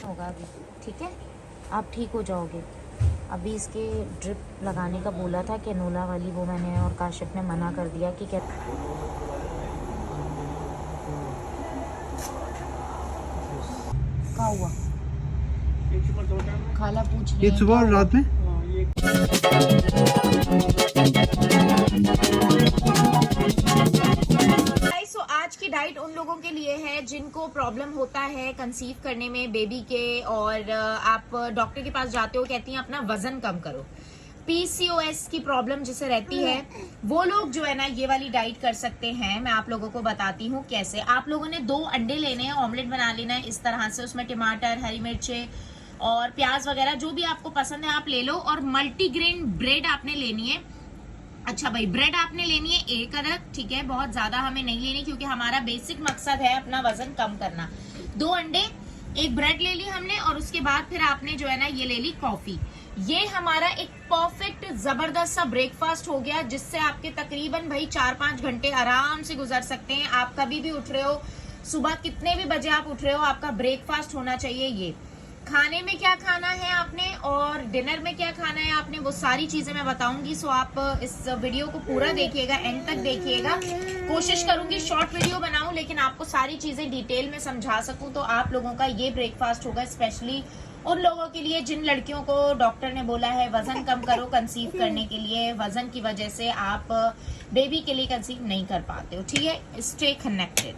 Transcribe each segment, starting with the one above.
होगा अभी, ठीक है, आप ठीक हो जाओगे। अभी इसके ड्रिप लगाने का बोला था कैनोला वाली, वो मैंने और काशिफ ने मना कर दिया कि क्या हुआ। खाला पूछ रही है सुबह और रात में आज की डाइट उन लोगों के लिए है जिनको प्रॉब्लम होता है कंसीव करने में बेबी के, और आप डॉक्टर के पास जाते हो, कहती हैं अपना वजन कम करो। पीसीओएस की प्रॉब्लम जिसे रहती है वो लोग जो है ना ये वाली डाइट कर सकते हैं। मैं आप लोगों को बताती हूँ कैसे। आप लोगों ने 2 अंडे लेने हैं, ऑमलेट बना लेना है इस तरह से, उसमें टमाटर, हरी मिर्चें और प्याज वगैरह जो भी आपको पसंद है आप ले लो। और मल्टीग्रेन ब्रेड आपने लेनी है। अच्छा भाई, ब्रेड आपने लेनी है 1 अदद, ठीक है, बहुत ज्यादा हमें नहीं लेनी क्योंकि हमारा बेसिक मकसद है अपना वजन कम करना। 2 अंडे, 1 ब्रेड ले ली हमने, और उसके बाद फिर आपने जो है ना ये ले ली कॉफी। ये हमारा एक परफेक्ट जबरदस्त सा ब्रेकफास्ट हो गया, जिससे आपके तकरीबन भाई 4-5 घंटे आराम से गुजर सकते हैं। आप कभी भी उठ रहे हो, सुबह कितने भी बजे आप उठ रहे हो, आपका ब्रेकफास्ट होना चाहिए ये। खाने में क्या खाना है आपने और डिनर में क्या खाना है आपने, वो सारी चीजें मैं बताऊंगी। सो आप इस वीडियो को पूरा देखिएगा, एंड तक देखिएगा। कोशिश करूंगी शॉर्ट वीडियो बनाऊं लेकिन आपको सारी चीजें डिटेल में समझा सकूं। तो आप लोगों का ये ब्रेकफास्ट होगा स्पेशली उन लोगों के लिए जिन लड़कियों को डॉक्टर ने बोला है वजन कम करो कंसीव करने के लिए, वजन की वजह से आप बेबी के लिए कंसीव नहीं कर पाते हो, ठीक है। Stay connected.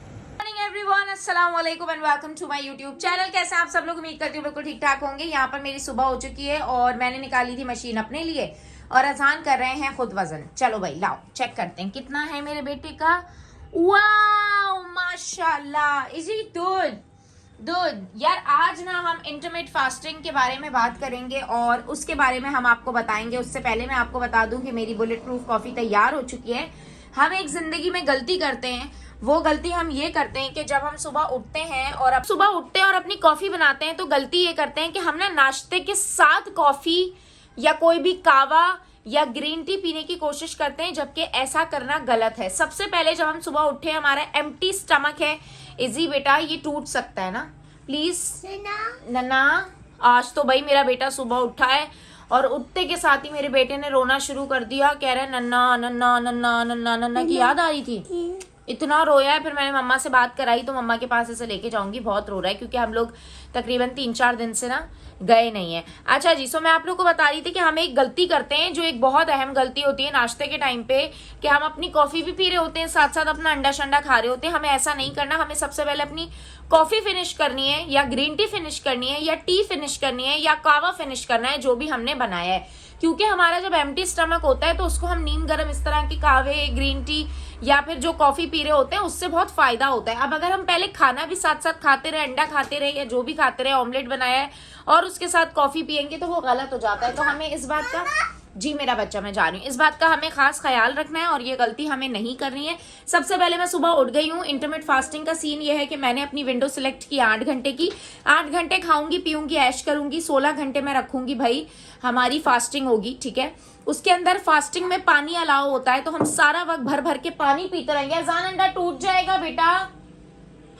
एवरीवन, अस्सलाम वालेकुम and welcome to my YouTube channel. कैसे आप सब लोग, उम्मीद करती हूँ बिल्कुल ठीक ठाक होंगे। यहाँ पर मेरी सुबह हो चुकी है और मैंने निकाली थी मशीन अपने लिए और अजान कर रहे हैं खुद वजन। चलो भाई लाओ चेक करते हैं कितना है मेरे बेटे का। वाओ माशाल्लाह, इज इट गुड यार। आज ना हम इंटरमिटेंट फास्टिंग के बारे में बात करेंगे और उसके बारे में हम आपको बताएंगे। उससे पहले मैं आपको बता दूं कि मेरी बुलेट प्रूफ कॉफी तैयार हो चुकी है। हम एक जिंदगी में गलती करते हैं, वो गलती हम ये करते हैं कि जब हम सुबह उठते हैं और अपनी कॉफी बनाते हैं तो गलती ये करते हैं कि हम ना नाश्ते के साथ कॉफी या कोई भी कावा या ग्रीन टी पीने की कोशिश करते हैं, जबकि ऐसा करना गलत है। सबसे पहले जब हम सुबह उठे, हमारा एम्प्टी स्टमक है, इजी बेटा ये टूट सकता है ना, प्लीज नन्ना। आज तो भाई मेरा बेटा सुबह उठा है और उठते के साथ ही मेरे बेटे ने रोना शुरू कर दिया, कह रहा है नन्ना नन्ना नन्ना नन्ना नन्ना की याद आ रही थी, इतना रोया है। फिर मैंने मम्मा से बात कराई तो मम्मा के पास इसे लेके जाऊंगी, बहुत रो रहा है क्योंकि हम लोग तकरीबन 3-4 दिन से ना गए नहीं है। अच्छा जी, सो मैं आप लोग को बता रही थी कि हम एक गलती करते हैं जो एक बहुत अहम गलती होती है नाश्ते के टाइम पे, कि हम अपनी कॉफी भी पी रहे होते हैं, साथ साथ अपना अंडा शंडा खा रहे होते हैं। हमें ऐसा नहीं करना। हमें सबसे पहले अपनी कॉफी फिनिश करनी है या ग्रीन टी फिनिश करनी है या टी फिनिश करनी है या कावा फिनिश करना है, जो भी हमने बनाया है। क्योंकि हमारा जब एम्प्टी स्टमक होता है तो उसको हम नीम गर्म इस तरह के कावे, ग्रीन टी या फिर जो कॉफी पी रहे होते हैं उससे बहुत फायदा होता है। अब अगर हम पहले खाना भी साथ साथ खाते रहे, अंडा खाते रहे या जो भी खाते रहे, ऑमलेट बनाया है और उसके साथ कॉफी पियेंगे तो वो गलत हो जाता है। तो हमें इस बात का, जी मेरा बच्चा मैं जा रही हूँ, इस बात का हमें खास ख्याल रखना है और ये गलती हमें नहीं करनी है। सबसे पहले मैं सुबह उठ गई हूँ। इंटरमिटेंट फास्टिंग का सीन ये है कि मैंने अपनी विंडो सिलेक्ट की 8 घंटे की। 8 घंटे खाऊंगी पीऊंगी ऐश करूंगी, 16 घंटे में रखूंगी भाई हमारी फास्टिंग होगी, ठीक है। उसके अंदर फास्टिंग में पानी अलाउ होता है, तो हम सारा वक्त भर भर के पानी पीते रहेंगे। अजान अंडा टूट जाएगा बेटा।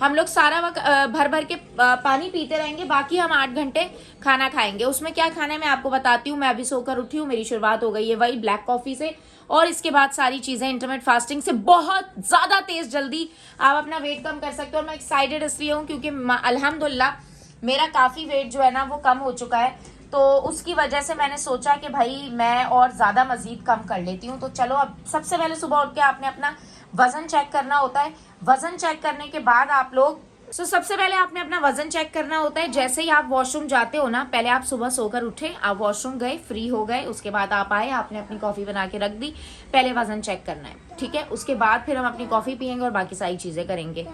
हम लोग सारा वक्त भर भर के पानी पीते रहेंगे, बाकी हम 8 घंटे खाना खाएंगे। उसमें क्या खाना है मैं आपको बताती हूँ। मैं अभी सोकर उठी हूँ, मेरी शुरुआत हो गई है वही ब्लैक कॉफी से, और इसके बाद सारी चीजें इंटरमिटेंट फास्टिंग से बहुत ज्यादा तेज जल्दी आप अपना वेट कम कर सकते हो। और मैं एक्साइटेड इसलिए हूँ क्योंकि अल्हम्दुलिल्लाह मेरा काफी वेट जो है ना वो कम हो चुका है, तो उसकी वजह से मैंने सोचा कि भाई मैं और ज्यादा मजीद कम कर लेती हूँ। तो चलो, अब सबसे पहले सुबह उठ के आपने अपना वजन चेक करना होता है। वजन चेक करने के बाद आप लोग सबसे पहले आपने अपना वजन चेक करना होता है। जैसे ही आप वॉशरूम जाते हो ना, पहले आप सुबह सोकर उठे, आप वॉशरूम गए, फ्री हो गए, उसके बाद आप आए, आपने अपनी कॉफी बना के रख दी, पहले वजन चेक करना है, ठीक है। उसके बाद फिर हम अपनी कॉफी पियेंगे और बाकी सारी चीजें करेंगे।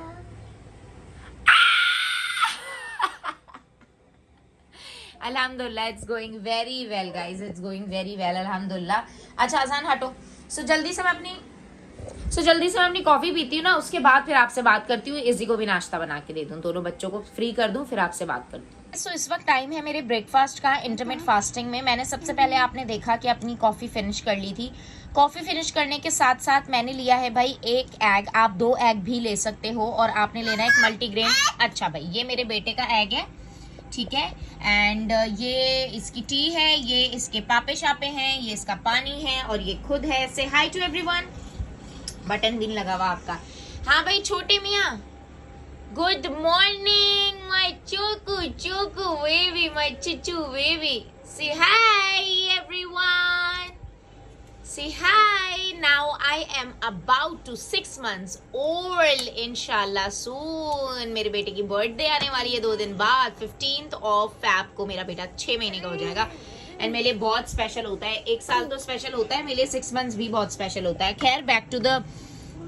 अल्हम्दुलिल्लाह, it's going very well guys, it's going very well अल्हम्दुलिल्लाह। अच्छा अजान हटो। सो जल्दी से मैं अपनी कॉफी पीती हूँ ना, उसके बाद फिर आपसे बात करती हूँ। इजी को भी नाश्ता बना के दे दूँ, दोनों बच्चों को फ्री कर दूँ, फिर आपसे बात करती हूँ। सो इस वक्त टाइम है मेरे ब्रेकफास्ट का। इंटरमिटेंट फास्टिंग में मैंने सबसे पहले आपने देखा कि अपनी कॉफी फिनिश कर ली थी। कॉफी फिनिश करने के साथ साथ मैंने लिया है भाई 1 एग, आप 2 एग भी ले सकते हो, और आपने लेना है एक मल्टीग्रेन। अच्छा भाई, ये मेरे बेटे का एग है, ठीक है। एंड ये इसकी टी है, ये इसके पापे शापे हैं, ये इसका पानी है और ये खुद है। से हाई टू एवरीवन। बटन भी लगा हुआ आपका। हाँ भाई छोटे मियाँ, good morning my Choku Choku baby, my Chuchu baby. Say hi everyone, say hi. Now I am about to 6 months old inshallah soon. मेरे बेटे की बर्थडे आने वाली है 2 दिन बाद, 15th of Feb को मेरा बेटा 6 महीने का हो जाएगा। एंड मेरे लिए बहुत स्पेशल होता है। 1 साल तो स्पेशल होता है, मेरे लिए 6 months भी बहुत स्पेशल होता है। खैर बैक टू द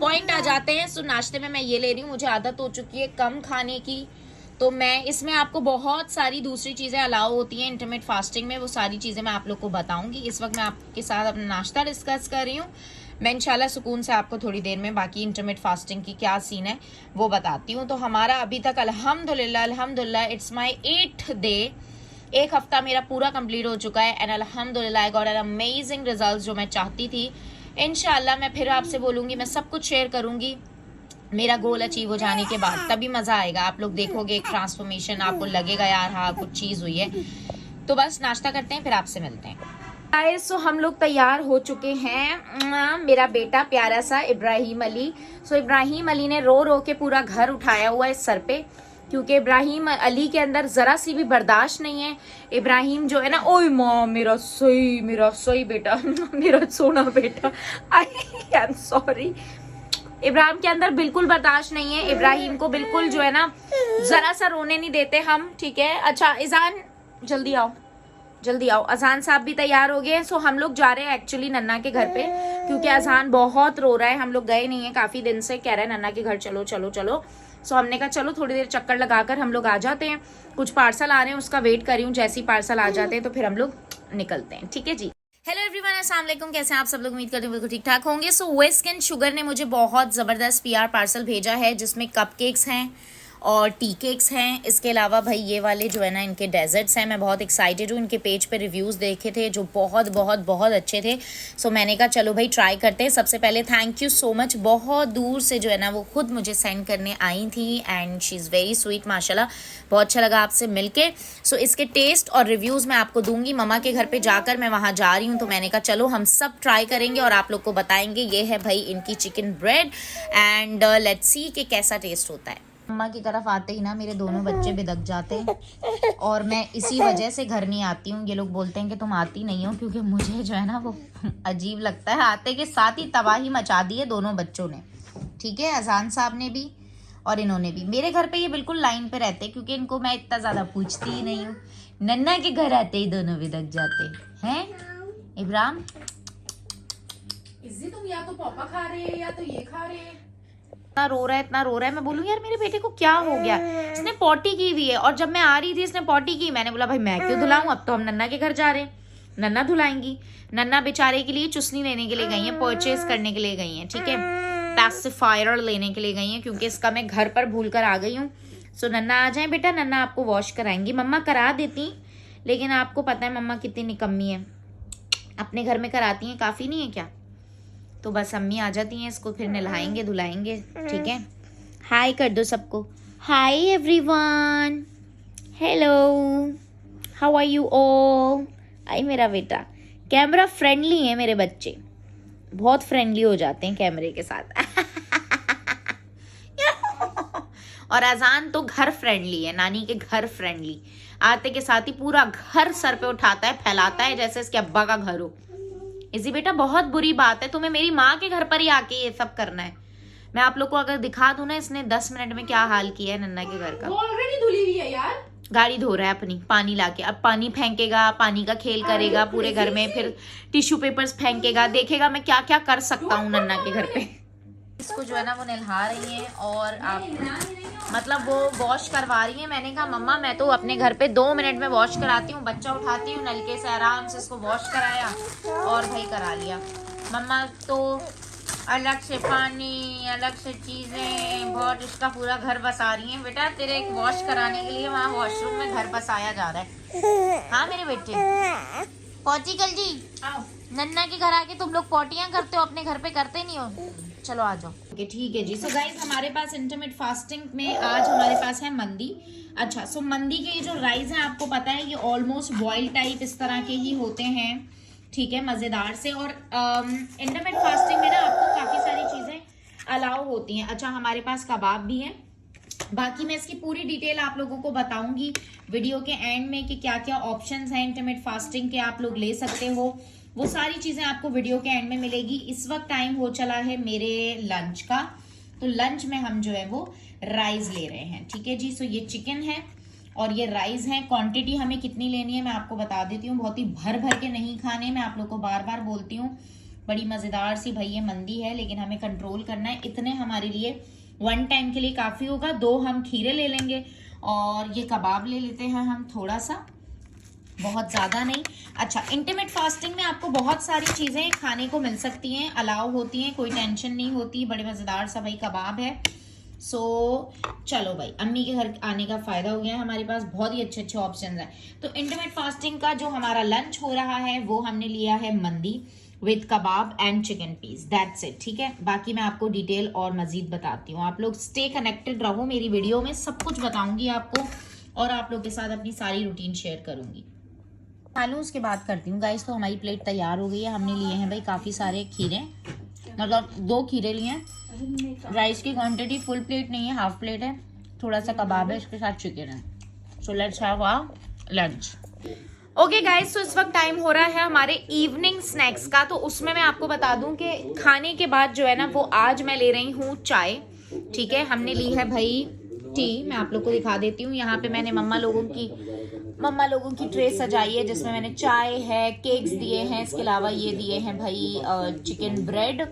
पॉइंट आ जाते हैं। सो नाश्ते में मैं ये ले रही हूँ, मुझे आदत हो चुकी है कम खाने की, तो मैं इसमें आपको बहुत सारी दूसरी चीज़ें अलाउ होती हैं इंटरमिट फास्टिंग में, वो सारी चीज़ें मैं आप लोग को बताऊंगी। इस वक्त मैं आपके साथ अपना नाश्ता डिस्कस कर रही हूँ। मैं इंशाल्लाह सुकून से आपको थोड़ी देर में बाकी इंटरमिट फास्टिंग की क्या सीन है वो बताती हूँ। तो हमारा अभी तक अल्हम्दुलिल्लाह इट्स माई 8th डे, 1 हफ्ता मेरा पूरा कंप्लीट हो चुका है। एंड अल्हम्दुलिल्लाह I got an amazing result जो मैं चाहती थी। इंशाल्लाह मैं फिर आपसे बोलूँगी, मैं सब कुछ शेयर करूँगी मेरा गोल अचीव हो जाने के बाद, तभी मज़ा आएगा। आप लोग देखोगे एक ट्रांसफॉर्मेशन, आपको लगेगा यार हाँ कुछ चीज़ हुई है। तो बस नाश्ता करते हैं, फिर आपसे मिलते हैं। गाइस सो हम लोग तैयार हो चुके हैं। मेरा बेटा प्यारा सा इब्राहिम अली, सो इब्राहिम अली ने रो रो के पूरा घर उठाया हुआ है सर पे, क्योंकि इब्राहिम अली के अंदर ज़रा सी भी बर्दाश्त नहीं है। इब्राहिम जो है ना, ओए माँ मेरा सही बेटा मेरा सोना बेटा, आई एम सॉरी। इब्राहिम के अंदर बिल्कुल बर्दाश्त नहीं है। इब्राहिम को बिल्कुल जो है ना जरा सा रोने नहीं देते हम, ठीक है। अच्छा इजान जल्दी आओ। अजान साहब भी तैयार हो गए। सो हम लोग जा रहे हैं एक्चुअली नन्ना के घर पे, क्योंकि अजान बहुत रो रहा है। हम लोग गए नहीं है काफी दिन से, कह रहा है नन्ना के घर चलो। सो हमने कहा चलो थोड़ी देर चक्कर लगाकर हम लोग आ जाते हैं। कुछ पार्सल आ रहे हैं, उसका वेट कर रही हूँ। जैसे ही पार्सल आ जाते हैं तो फिर हम लोग निकलते हैं, ठीक है जी। हेलो एवरीवन, अस्सलाम वालेकुम। कैसे हैं आप सब लोग? उम्मीद करती हूँ बिल्कुल ठीक ठाक होंगे। सो वेस्क एंड शुगर ने मुझे बहुत ज़बरदस्त PR पार्सल भेजा है, जिसमें कपकेक्स हैं और टी केक्स हैं। इसके अलावा भाई ये वाले जो है ना इनके डेजर्ट्स हैं। मैं बहुत एक्साइटेड हूँ, इनके पेज पे रिव्यूज़ देखे थे जो बहुत अच्छे थे। सो मैंने कहा चलो भाई ट्राई करते हैं। सबसे पहले थैंक यू सो मच, बहुत दूर से जो है ना वो खुद मुझे सेंड करने आई थी and she is very sweet माशाल्लाह। बहुत अच्छा लगा आपसे मिलके। सो इसके टेस्ट और रिव्यूज़ मैं आपको दूंगी। ममा के घर पे जाकर मैं वहाँ जा रही हूँ, तो मैंने कहा चलो हम सब ट्राई करेंगे और आप लोग को बताएंगे। ये है भाई इनकी chicken bread and let's see कि कैसा टेस्ट होता है। मम्मा की तरफ आते ही ना मेरे दोनों बच्चे बिदक जाते हैं और मैं इसी वजह से घर नहीं आती हूँ। ये लोग बोलते हैं कि तुम आती नहीं हो, क्योंकि मुझे जो है ना वो अजीब लगता है। आते के साथ ही तबाही मचा दी है दोनों बच्चों ने, ठीक है। अजान साहब ने भी और इन्होंने भी। मेरे घर पे ये बिल्कुल लाइन पे रहते हैं, क्योंकि इनको मैं इतना ज़्यादा पूछती ही नहीं हूँ। नन्ना के घर आते ही दोनों बिदक जाते हैं। इब्राहिम तुम या तो पापा खा रहे हैं या तो ये खा रहे हैं। इतना रो रहा है। मैं बोलूँ यार मेरे बेटे को क्या हो गया, इसने पॉटी की हुई है। और जब मैं आ रही थी इसने पॉटी की। मैंने बोला भाई मैं क्यों धुलाऊं, अब तो हम नन्ना के घर जा रहे हैं, नन्ना धुलाएंगी। नन्ना बेचारे के लिए चुस्नी लेने के लिए गई है, परचेज करने के लिए गई है, ठीक है। पैसिफायर लेने के लिए गई है, क्योंकि इसका मैं घर पर भूल कर आ गई हूँ। सो नन्ना आ जाए बेटा, नन्ना आपको वॉश कराएंगी। मम्मा करा देती, लेकिन आपको पता है मम्मा कितनी निकम्मी है, अपने घर में कराती हैं, काफ़ी नहीं है क्या। तो बस अम्मी आ जाती हैं, इसको फिर नहलाएंगे धुलाएंगे, ठीक है। हाय कर दो सबको। Hi everyone, hello, how are you all. I मेरा बेटा कैमरा फ्रेंडली है, मेरे बच्चे बहुत फ्रेंडली हो जाते हैं कैमरे के साथ और अजान तो घर फ्रेंडली है, नानी के घर फ्रेंडली। आते के साथ ही पूरा घर सर पे उठाता है, फैलाता है जैसे इसके अब्बा का घर हो। इसी बेटा बहुत बुरी बात है, तुम्हें मेरी माँ के घर पर ही आके ये सब करना है। मैं आप लोग को अगर दिखा दूं ना इसने 10 मिनट में क्या हाल किया है नन्ना के घर का। ऑलरेडी धुली हुई है यार। गाड़ी धो रहा है अपनी, पानी लाके। अब पानी फेंकेगा, पानी का खेल करेगा पूरे घर में, फिर टिश्यू पेपर्स फेंकेगा। देखेगा मैं क्या क्या कर सकता हूँ नन्ना के घर पे। इसको जो है ना वो नहला रही है और आप मतलब वो वॉश करवा रही है। मैंने कहा मम्मा मैं तो अपने घर पे 2 मिनट में वॉश कराती हूँ। बच्चा उठाती हूँ नलके से, आराम से इसको वॉश कराया और भाई करा लिया। मम्मा तो अलग से पानी, अलग से चीज़ें, बहुत इसका पूरा घर बसा रही हैं। बेटा तेरे एक वॉश कराने के लिए वहाँ वॉशरूम में घर बसाया जा रहा है। हाँ मेरे बेटे पहुँची कल जी। नन्ना के घर आके तुम लोग पॉटियाँ करते हो, अपने घर पे करते नहीं हो। चलो आ जाओ। ओके ठीक है जी। सो गाइज हमारे पास इंटरमिट फास्टिंग में आज हमारे पास है मंदी। अच्छा, सो मंदी के ये जो राइस हैं आपको पता है ये ऑलमोस्ट बॉयल टाइप इस तरह के ही होते हैं, ठीक है, मज़ेदार से। और इंटरमिट फास्टिंग में ना आपको काफ़ी सारी चीज़ें अलाउ होती हैं। अच्छा, हमारे पास कबाब भी हैं। बाकी मैं इसकी पूरी डिटेल आप लोगों को बताऊंगी वीडियो के एंड में कि क्या क्या ऑप्शंस हैं इंटरमिट फास्टिंग के आप लोग ले सकते हो। वो सारी चीज़ें आपको वीडियो के एंड में मिलेगी। इस वक्त टाइम हो चला है मेरे लंच का, तो लंच में हम जो है वो राइस ले रहे हैं, ठीक है जी। सो ये चिकन है और ये राइस है। क्वांटिटी हमें कितनी लेनी है मैं आपको बता देती हूँ। बहुत ही भर भर के नहीं खाने, मैं आप लोग को बार बार बोलती हूँ। बड़ी मज़ेदार सी भाई ये मंदी है, लेकिन हमें कंट्रोल करना है। इतने हमारे लिए वन टाइम के लिए काफ़ी होगा। 2 हम खीरे ले लेंगे और ये कबाब ले लेते हैं हम थोड़ा सा, बहुत ज़्यादा नहीं। अच्छा, इंटरमिट फास्टिंग में आपको बहुत सारी चीज़ें खाने को मिल सकती हैं, अलाउ होती हैं, कोई टेंशन नहीं होती। बड़े मज़ेदार सा भाई कबाब है। सो चलो भाई, अम्मी के घर आने का फ़ायदा हो गया है, हमारे पास बहुत ही अच्छे अच्छे ऑप्शन हैं। तो इंटरमिट फास्टिंग का जो हमारा लंच हो रहा है वो हमने लिया है mandi with kebab and chicken piece, that's it, ठीक है। बाकी मैं आपको डिटेल और मजीद बताती हूँ। आप लोग स्टे कनेक्टेड रहो मेरी वीडियो में, सब कुछ बताऊंगी आपको और आप लोग के साथ अपनी सारी रूटीन शेयर करूंगी। आलू उसके बाद करती हूँ गाइस। तो हमारी प्लेट तैयार हो गई है। हमने लिए हैं भाई काफ़ी सारे खीरे, मतलब 2 खीरे लिए हैं। राइस की क्वांटिटी फुल प्लेट नहीं है, हाफ प्लेट है। थोड़ा सा कबाब है, इसके साथ चिकन है। So let's have our lunch. Okay guys, तो इस वक्त टाइम हो रहा है हमारे इवनिंग स्नैक्स का। तो उसमें मैं आपको बता दूं कि खाने के बाद जो है ना वो आज मैं ले रही हूँ चाय, ठीक है। हमने ली है भाई टी, मैं आप लोग को दिखा देती हूँ। यहाँ पे मैंने मम्मा लोगों की ट्रे सजाई है जिसमें मैंने चाय है, केक्स दिए हैं, इसके अलावा ये दिए हैं भाई चिकन ब्रेड।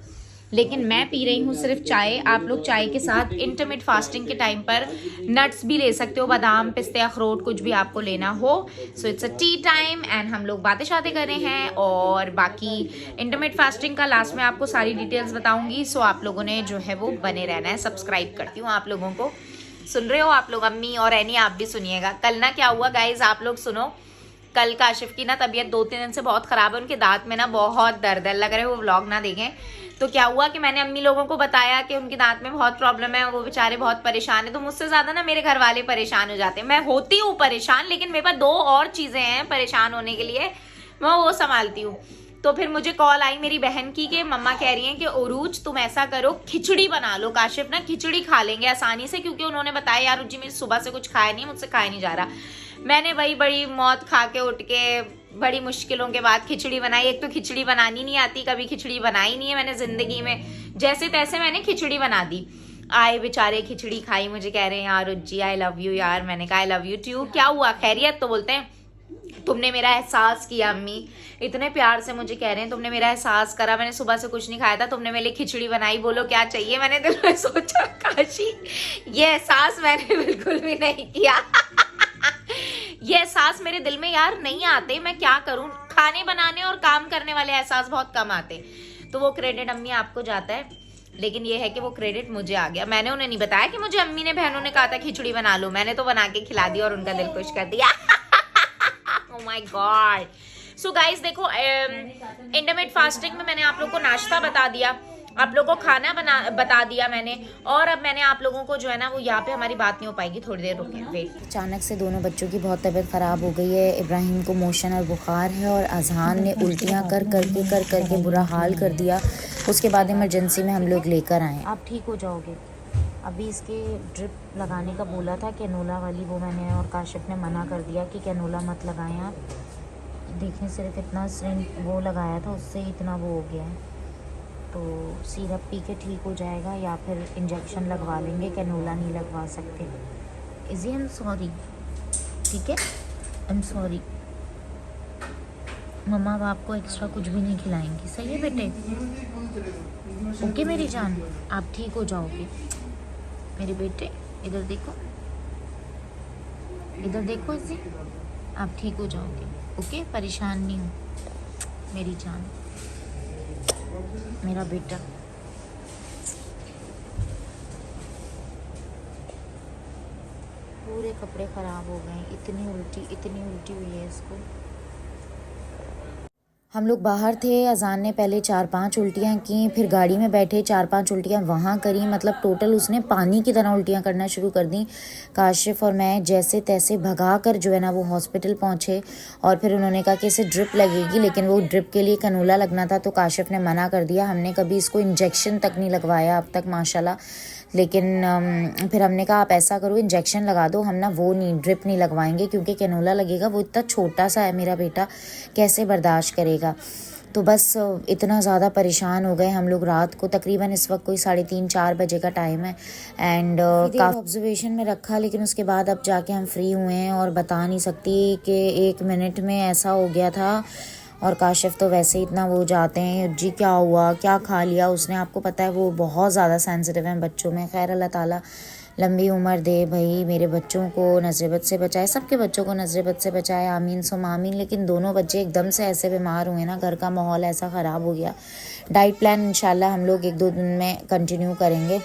लेकिन मैं पी रही हूँ सिर्फ चाय। आप लोग चाय के साथ इंटरमिट फास्टिंग के टाइम पर नट्स भी ले सकते हो, बादाम, पिस्ते, अखरोट, कुछ भी आपको लेना हो। So it's a T time and हम लोग बातें शातें कर रहे हैं। और बाकी इंटरमिट फास्टिंग का लास्ट में आपको सारी डिटेल्स बताऊंगी। सो आप लोगों ने जो है वो बने रहना है। सब्सक्राइब करती हूँ आप लोगों को। सुन रहे हो आप लोग, अम्मी और एनी आप भी सुनिएगा। कल ना क्या हुआ गाइज, आप लोग सुनो। कल काशिफ की ना तबीयत 2-3 दिन से बहुत खराब है, उनके दांत में ना बहुत दर्द है। लग रहा है वो व्लॉग ना देखें। तो क्या हुआ कि मैंने अम्मी लोगों को बताया कि उनके दांत में बहुत प्रॉब्लम है, वो बेचारे बहुत परेशान है। तो मुझसे ज्यादा ना मेरे घर वाले परेशान हो जाते हैं। मैं होती हूँ परेशान, लेकिन मेरे पास 2 और चीजें हैं परेशान होने के लिए, मैं वो संभालती हूँ। तो फिर मुझे कॉल आई मेरी बहन की कि मम्मा कह रही हैं कि उरूज तुम ऐसा करो, खिचड़ी बना लो। काशिफ ना खिचड़ी खा लेंगे आसानी से, क्योंकि उन्होंने बताया यार जी मेरी सुबह से कुछ खाया नहीं, मुझसे खाया नहीं जा रहा। मैंने वही बड़ी मौत खा के उठ के बड़ी मुश्किलों के बाद खिचड़ी बनाई। एक तो खिचड़ी बनानी नहीं आती, कभी खिचड़ी बनाई नहीं है मैंने जिंदगी में। जैसे तैसे मैंने खिचड़ी बना दी। आए बेचारे, खिचड़ी खाई, मुझे कह रहे हैं यार उज्जी आई लव यू यार। मैंने कहा आई लव यू टू। क्या हुआ, खैरियत? तो बोलते हैं तुमने मेरा एहसास किया अम्मी। इतने प्यार से मुझे कह रहे हैं तुमने मेरा एहसास करा, मैंने सुबह से कुछ नहीं खाया था, तुमने मेरे लिए खिचड़ी बनाई, बोलो क्या चाहिए। मैंने दिल में सोचा काशी ये एहसास मैंने बिल्कुल भी नहीं किया। ये एहसास मेरे दिल में यार नहीं आते, मैं क्या करूं। खाने बनाने और काम करने वाले एहसास बहुत कम आते। तो वो क्रेडिट अम्मी आपको जाता है, लेकिन ये है कि वो क्रेडिट मुझे आ गया। मैंने उन्हें नहीं बताया कि मुझे अम्मी ने, बहनों ने कहा था खिचड़ी बना लो, मैंने तो बना के खिला दिया और उनका दिल खुश कर दिया। Oh my God. So guys देखो, इंटरमिट फास्टिंग में मैंने आप लोगों को नाश्ता बता दिया, आप लोगों को खाना बता दिया मैंने। और अब मैंने आप लोगों को जो है ना वो यहाँ पे हमारी बात नहीं हो पाएगी, थोड़ी देर रुके वेट। अचानक से दोनों बच्चों की बहुत तबीयत ख़राब हो गई है। इब्राहिम को मोशन और बुखार है और अजहान ने उल्टियाँ कर करके बुरा हाल कर दिया। उसके बाद इमरजेंसी में हम लोग लेकर आए। आप ठीक हो जाओगे। अभी इसके ड्रिप लगाने का बोला था कैनोला वाली, वो मैंने और काशिफ ने मना कर दिया कि कैनोला मत लगाएं आप। देखें सिर्फ इतना सिरिंज वो लगाया था, उससे इतना वो हो गया है। तो सिरप पी के ठीक हो जाएगा या फिर इंजेक्शन लगवा लेंगे, कैनोला नहीं लगवा सकते। इज़ी आई एम सॉरी, ठीक है, आई एम सॉरी। मम्मा अब आपको एक्स्ट्रा कुछ भी नहीं खिलाएंगी, सही है बेटे? ओके मेरी जान, आप ठीक हो जाओगे मेरे बेटे। इधर देखो, इधर देखो इसी, आप ठीक हो जाओगे। ओके, परेशान नहीं हो मेरी जान, मेरा बेटा। पूरे कपड़े ख़राब हो गए, इतनी उल्टी हुई है इसको। हम लोग बाहर थे, अजान ने पहले 4-5 उल्टियाँ की, फिर गाड़ी में बैठे 4-5 उल्टियाँ वहाँ करी, मतलब टोटल उसने पानी की तरह उल्टियाँ करना शुरू कर दी। काशिफ और मैं जैसे तैसे भगा कर जो है ना वो हॉस्पिटल पहुँचे और फिर उन्होंने कहा कि इसे ड्रिप लगेगी, लेकिन वो ड्रिप के लिए कनूला लगना था तो काशिफ ने मना कर दिया। हमने कभी इसको इंजेक्शन तक नहीं लगवाया अब तक माशाल्लाह, लेकिन फिर हमने कहा आप ऐसा करो इंजेक्शन लगा दो, हम ना वो नहीं ड्रिप नहीं लगवाएंगे क्योंकि कैनूला लगेगा, वो इतना छोटा सा है मेरा बेटा, कैसे बर्दाश्त करेगा। तो बस इतना ज़्यादा परेशान हो गए हम लोग रात को, तकरीबन इस वक्त कोई 3:30-4 बजे का टाइम है एंड काफ़ी ऑब्जर्वेशन में रखा, लेकिन उसके बाद अब जाके हम फ्री हुए हैं और बता नहीं सकती कि 1 मिनट में ऐसा हो गया था। और काशिफ तो वैसे ही इतना वो जाते हैं जी क्या हुआ क्या खा लिया उसने, आपको पता है वो बहुत ज़्यादा सेंसिटिव हैं बच्चों में। खैर अल्लाह ताला लंबी उम्र दे भाई, मेरे बच्चों को नज़र बद से बचाए, सबके बच्चों को नज़र बद से बचाए, आमीन सुम आमीन। लेकिन दोनों बच्चे एकदम से ऐसे बीमार हुए ना, घर का माहौल ऐसा ख़राब हो गया। डाइट प्लान इंशाल्लाह हम लोग 1-2 दिन में कंटिन्यू करेंगे।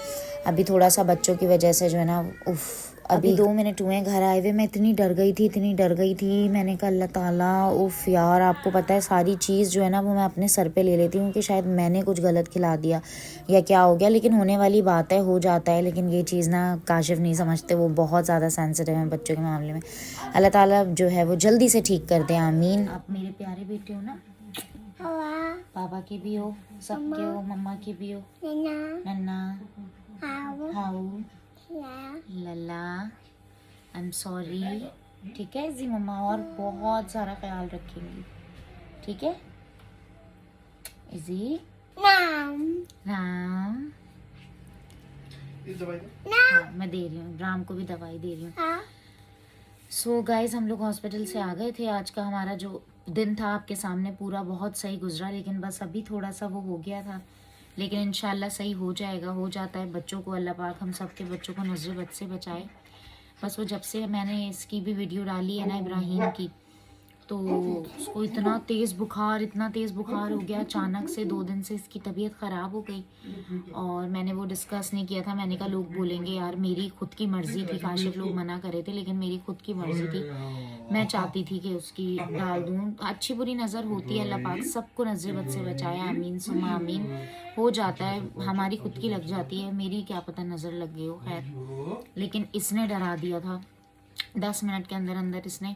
अभी थोड़ा सा बच्चों की वजह से जो है ना अभी 2 मिनट हुए घर आए हुए, मैं इतनी डर गई थी। मैंने कहा अल्लाह ताला उफ़ यार, आपको पता है सारी चीज़ जो है ना वो मैं अपने सर पे ले लेती हूँ कि शायद मैंने कुछ गलत खिला दिया या क्या हो गया, लेकिन होने वाली बात है, हो जाता है। लेकिन ये चीज़ ना काशिफ नहीं समझते, वो बहुत ज़्यादा सेंसिटिव हैं बच्चों के मामले में। अल्लाह ताला जो है वो जल्दी से ठीक कर दे, आमीन। आप मेरे प्यारे बेटे हो ना, पापा के भी हो, सबके हो, मम्मा के भी हो, नन्ना how Lalla, I am sorry, ठीक है जी मम्मा, और बहुत सारा ख्याल रखेंगी, ठीक है इजी राम। हाँ मैं दे रही हूँ, राम को भी दवाई दे रही हूँ। सो गाइज हम लोग हॉस्पिटल से आ गए थे। आज का हमारा जो दिन था आपके सामने पूरा बहुत सही गुजरा, लेकिन बस अभी थोड़ा सा वो हो गया था, लेकिन इंशाल्लाह सही हो जाएगा, हो जाता है। बच्चों को अल्लाह पाक हम सब के बच्चों को नज़र बद से बचाए। बस वो जब से मैंने इसकी भी वीडियो डाली है ना इब्राहिम की, तो उसको इतना तेज़ बुखार हो गया अचानक से, 2 दिन से इसकी तबीयत ख़राब हो गई। और मैंने वो डिस्कस नहीं किया था, मैंने कहा लोग बोलेंगे यार मेरी खुद की मर्ज़ी थी, काशिफ लोग मना करे थे, लेकिन मेरी खुद की मर्ज़ी थी, मैं चाहती थी कि उसकी डाल दूँ। अच्छी बुरी नज़र होती है, अल्लाह पाक सबको नज़र बद से बचाए, आमीन सुम्मा आमीन। हो जाता है, हमारी खुद की लग जाती है, मेरी क्या पता नज़र लग गई हो, खैर। लेकिन इसने डरा दिया था, 10 मिनट के अंदर अंदर इसने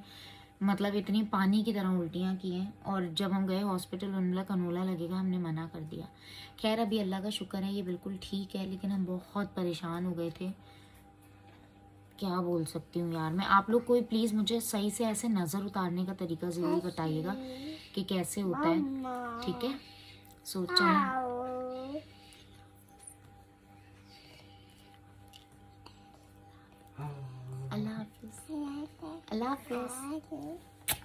मतलब इतनी पानी की तरह उल्टियाँ की हैं। और जब हम गए हॉस्पिटल उन्होंने कनूला लगेगा, हमने मना कर दिया। खैर अभी अल्लाह का शुक्र है ये बिल्कुल ठीक है, लेकिन हम बहुत परेशान हो गए थे, क्या बोल सकती हूँ यार मैं। आप लोग कोई प्लीज़ मुझे सही से ऐसे नज़र उतारने का तरीका ज़रूर बताइएगा कि कैसे होता है, ठीक है। सोचा अल्लाह हाफिज़, अल्लाह हाफिज़।